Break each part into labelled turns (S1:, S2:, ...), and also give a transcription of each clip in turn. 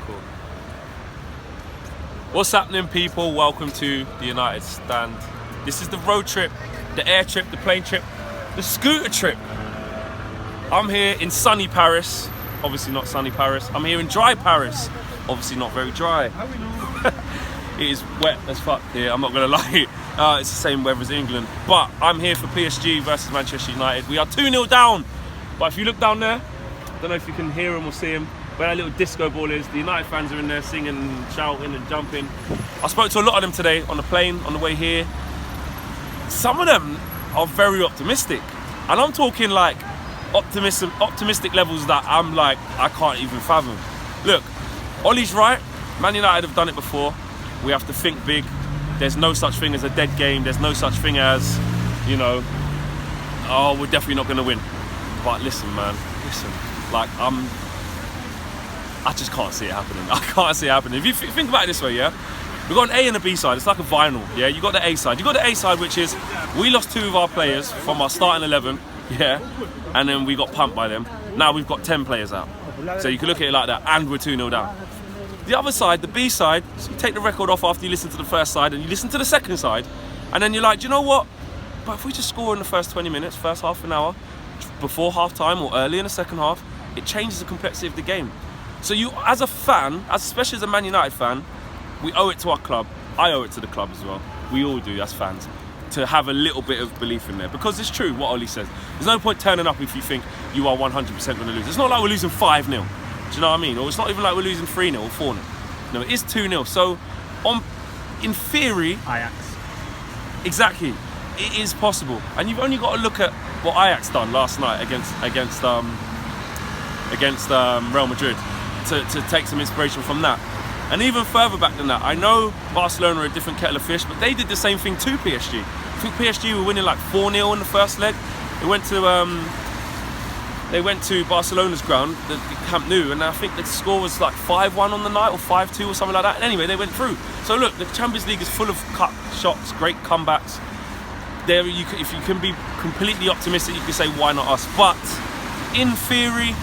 S1: Cool. What's happening, people? Welcome to the United Stand. This is the road trip, the air trip, the plane trip, the scooter trip. I'm here in sunny Paris. Obviously not sunny Paris. I'm here in dry Paris. Obviously not very dry. It is wet as fuck here, I'm not gonna lie. It's the same weather as England. But I'm here for PSG versus Manchester United. We are 2-0 down. But if you look down there, I don't know if you can hear him or see him, where that little disco ball is. The United fans are in there singing and shouting and jumping. I spoke to a lot of them today on the plane, on the way here. Some of them are very optimistic. And I'm talking like optimistic levels that I'm like, I can't even fathom. Look, Ollie's right. Man United have done it before. We have to think big. There's no such thing as a dead game. There's no such thing as, you know, oh, we're definitely not going to win. But listen, man, listen. Like, I just can't see it happening. I can't see it happening. If you think about it this way, yeah? We've got an A and a B side. It's like a vinyl, yeah? You got the A side. You got the A side, which is we lost 2 of our players from our starting 11, yeah? And then we got pumped by them. Now we've got 10 players out. So you can look at it like that, and we're 2-0 down. The other side, the B side, so you take the record off after you listen to the first side and you listen to the second side, and then you're like, do you know what? But if we just score in the first 20 minutes, first half an hour, before half time or early in the second half, it changes the complexity of the game. So you, as a fan, especially as a Man United fan, we owe it to our club. I owe it to the club as well. We all do as fans, to have a little bit of belief in there. Because it's true what Ollie says. There's no point turning up if you think you are 100% going to lose. It's not like we're losing 5-0. Do you know what I mean? Or it's not even like we're losing 3-0 or 4-0. No, it is 2-0. So, in theory...
S2: Ajax.
S1: Exactly. It is possible. And you've only got to look at what Ajax done last night against Real Madrid to take some inspiration from that. And even further back than that, I know Barcelona are a different kettle of fish, but they did the same thing to PSG. I think PSG were winning like 4-0 in the first leg. They went to Barcelona's ground, the Camp Nou, and I think the score was like 5-1 on the night or 5-2 or something like that. And anyway, they went through. So look, the Champions League is full of cut shots, great comebacks. There, if you can be completely optimistic, you can say, why not us? But in theory,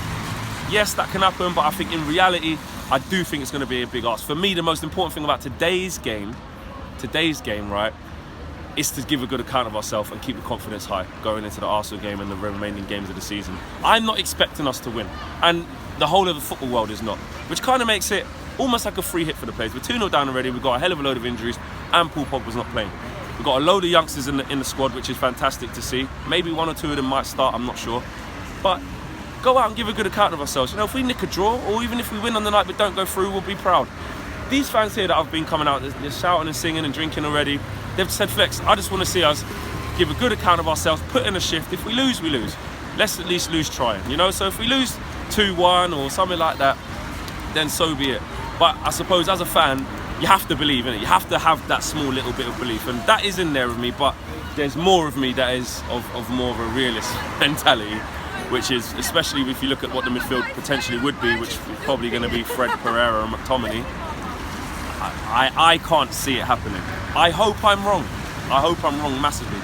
S1: yes, that can happen. But I think in reality, I do think it's going to be a big ask. For me, the most important thing about today's game, right, is to give a good account of ourselves and keep the confidence high going into the Arsenal game and the remaining games of the season. I'm not expecting us to win, and the whole of the football world is not, which kind of makes it almost like a free hit for the players. We're 2-0 down already, we've got a hell of a load of injuries, and Paul Pogba's not playing. We've got a load of youngsters in the squad, which is fantastic to see. Maybe 1 or 2 of them might start, I'm not sure. But go out and give a good account of ourselves. You know, if we nick a draw, or even if we win on the night but don't go through, we'll be proud. These fans here that have been coming out, they're shouting and singing and drinking already. They've said, Flex, I just want to see us give a good account of ourselves, put in a shift. If we lose, we lose. Let's at least lose trying, you know? So if we lose 2-1 or something like that, then so be it. But I suppose as a fan, you have to believe in it. You have to have that small little bit of belief. And that is in there with me, but there's more of me that is of more of a realist mentality, which is, especially if you look at what the midfield potentially would be, which is probably going to be Fred, Pereira and McTominay. I can't see it happening. I hope I'm wrong. I hope I'm wrong massively.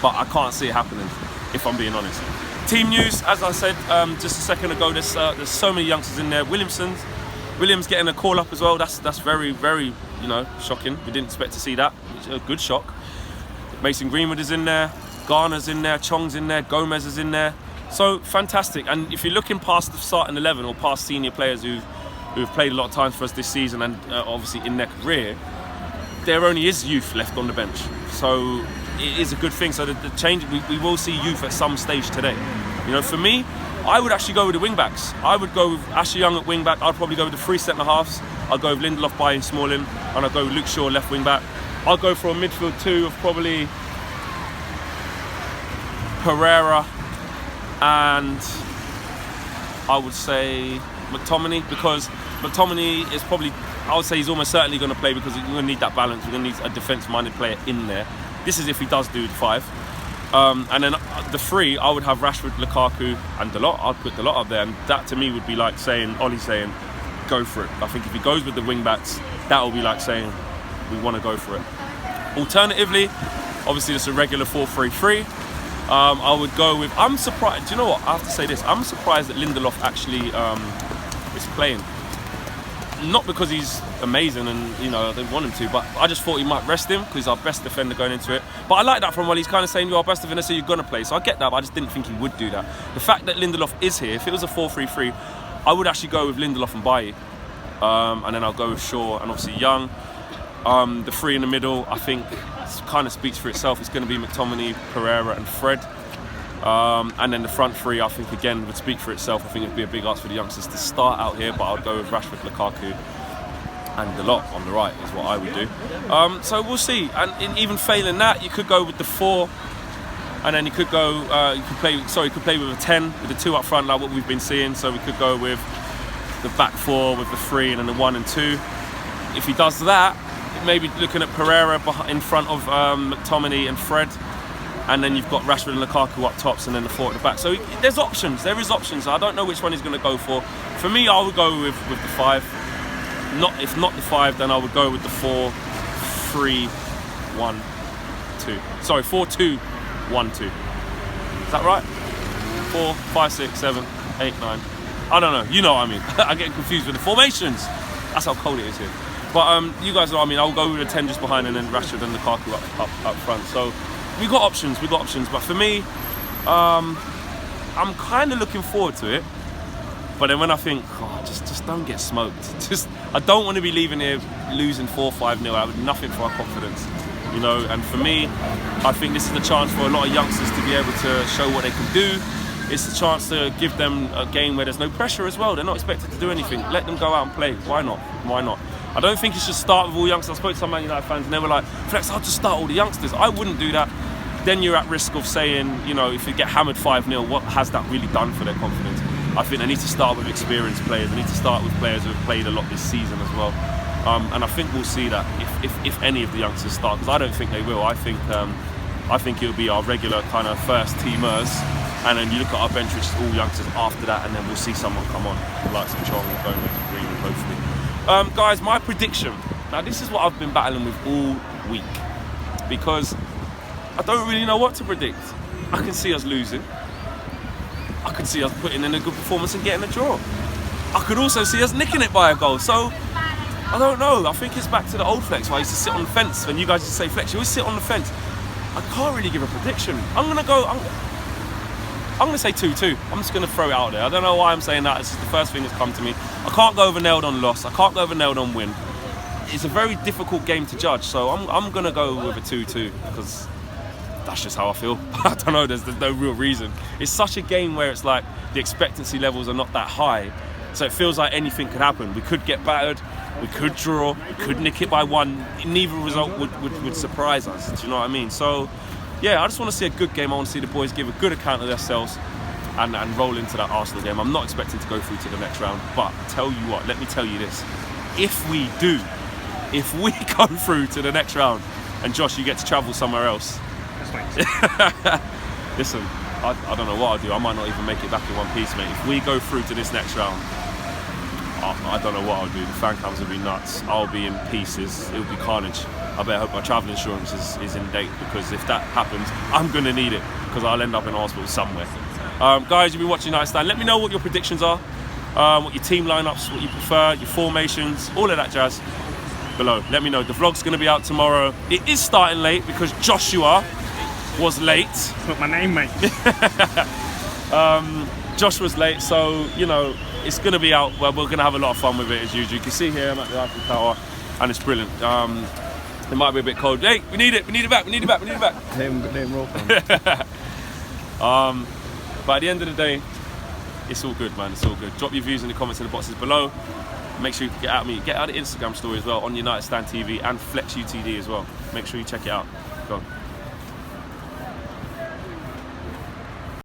S1: But I can't see it happening, if I'm being honest. Team news, as I said just a second ago, there's so many youngsters in there. Williams getting a call up as well. That's very, very, you know, shocking. We didn't expect to see that. It's a good shock. Mason Greenwood is in there. Garner's in there. Chong's in there. Gomez is in there. So fantastic. And if you're looking past the starting 11 or past senior players who've played a lot of times for us this season and obviously in their career, there only is youth left on the bench. So it is a good thing. So the change, we will see youth at some stage today. You know, for me, I would actually go with the wing backs. I would go with Ashley Young at wing back. I'd probably go with the 3 centre halves. I'll go with Lindelof, Bailly, Smalling, and I'll go with Luke Shaw left wing back. I'll go for a midfield 2 of probably Pereira and I would say McTominay, because McTominay is probably, I would say he's almost certainly going to play because we're going to need that balance. We're going to need a defence-minded player in there. This is if he does do the 5. And then the 3, I would have Rashford, Lukaku and Dalot. I'd put Dalot up there, and that to me would be like saying, Ollie saying, go for it. I think if he goes with the wing-backs, that will be like saying, we want to go for it. Alternatively, obviously it's a regular 4-3-3. I would go with, I'm surprised, do you know what, I have to say this, I'm surprised that Lindelof actually is playing. not because he's amazing and, you know, I didn't want him to, but I just thought he might rest him because he's our best defender going into it. But I like that from Wally. He's kind of saying you're our best defender, so you're going to play. So I get that, but I just didn't think he would do that. The fact that Lindelof is here, if it was a 4-3-3, I would actually go with Lindelof and Bailly. And then I'll go with Shaw and obviously Young. The three in the middle, I think, kind of speaks for itself. It's going to be McTominay, Pereira and Fred. And then the front three, I think, again, would speak for itself. I think it'd be a big ask for the youngsters to start out here, but I'd go with Rashford, Lukaku and the lot on the right is what I would do. So we'll see. And even failing that, you could go with the 4, and then you could go. You could play with a 10 with the 2 up front, like what we've been seeing. So we could go with the back 4 with the 3 and then the 1 and 2. If he does that, maybe looking at Pereira in front of McTominay and Fred. And then you've got Rashford and Lukaku up tops, and then the 4 at the back. So there's options. There is options. I don't know which one he's going to go for. For me, I would go with the 5. If not the 5, then I would go with the 4-3-1-2. Sorry, 4-2-1-2. Is that right? 4, 5, 6, 7, 8, 9. I don't know. You know what I mean. I get confused with the formations. That's how cold it is here. But you guys know what I mean. I'll go with the 10 just behind, and then Rashford and Lukaku up front. So we got options. But for me, I'm kind of looking forward to it. But then when I think, just don't get smoked. I don't want to be leaving here losing 4-5-0 out with nothing for our confidence, you know. And for me, I think this is the chance for a lot of youngsters to be able to show what they can do. It's a chance to give them a game where there's no pressure as well. They're not expected to do anything. Let them go out and play. Why not? I don't think it should start with all youngsters. I spoke to some Man United fans and they were like, Flex, I'll just start all the youngsters. I wouldn't do that. Then you're at risk of saying, you know, if you get hammered 5-0, what has that really done for their confidence? I think they need to start with experienced players. They need to start with players who have played a lot this season as well. And I think we'll see that if any of the youngsters start, because I don't think they will. I think it'll be our regular kind of first teamers, and then you look at our bench, which is all youngsters after that, and then we'll see someone come on, like some Chong, Gomez, Greenwood, hopefully. Guys, my prediction. Now, this is what I've been battling with all week, because I don't really know what to predict. I can see us losing. I could see us putting in a good performance and getting a draw. I could also see us nicking it by a goal. So, I don't know. I think it's back to the old Flex where I used to sit on the fence. When you guys used to say Flex, you always sit on the fence. I can't really give a prediction. I'm going to say 2-2. I'm just going to throw it out there. I don't know why I'm saying that. It's just the first thing that's come to me. I can't go over nailed on loss. I can't go over nailed on win. It's a very difficult game to judge. So, I'm going to go with a 2-2 because that's just how I feel. I don't know, there's no real reason. It's such a game where it's like the expectancy levels are not that high, so it feels like anything could happen. We could get battered, we could draw, we could nick it by 1. Neither result would surprise us, do you know what I mean? So yeah, I just want to see a good game. I want to see the boys give a good account of themselves and roll into that Arsenal game. I'm not expecting to go through to the next round, but tell you what, let me tell you this, if we go through to the next round, and Josh, you get to travel somewhere else, listen, I don't know what I'll do. I might not even make it back in one piece, mate. If we go through to this next round, I don't know what I'll do. The fan cams will be nuts. I'll be in pieces. It'll be carnage. I better hope my travel insurance is in date, because if that happens, I'm going to need it, because I'll end up in hospital somewhere. Guys, you've been watching United Stand. Let me know what your predictions are, what your team lineups, what you prefer, your formations, all of that jazz below. Let me know. The vlog's going to be out tomorrow. It is starting late because Joshua was late.
S2: It's not my name, mate.
S1: Josh was late, so, you know, it's going to be out. Well, we're going to have a lot of fun with it as usual. You can see here I'm at the Eiffel Tower, and it's brilliant. It might be a bit cold. Hey, we need it back. Let him roll. But at the end of the day, it's all good, man. It's all good. Drop your views in the comments in the boxes below. Make sure you get out the Instagram story as well on United Stand TV and Flex UTD as well. Make sure you check it out. Go on.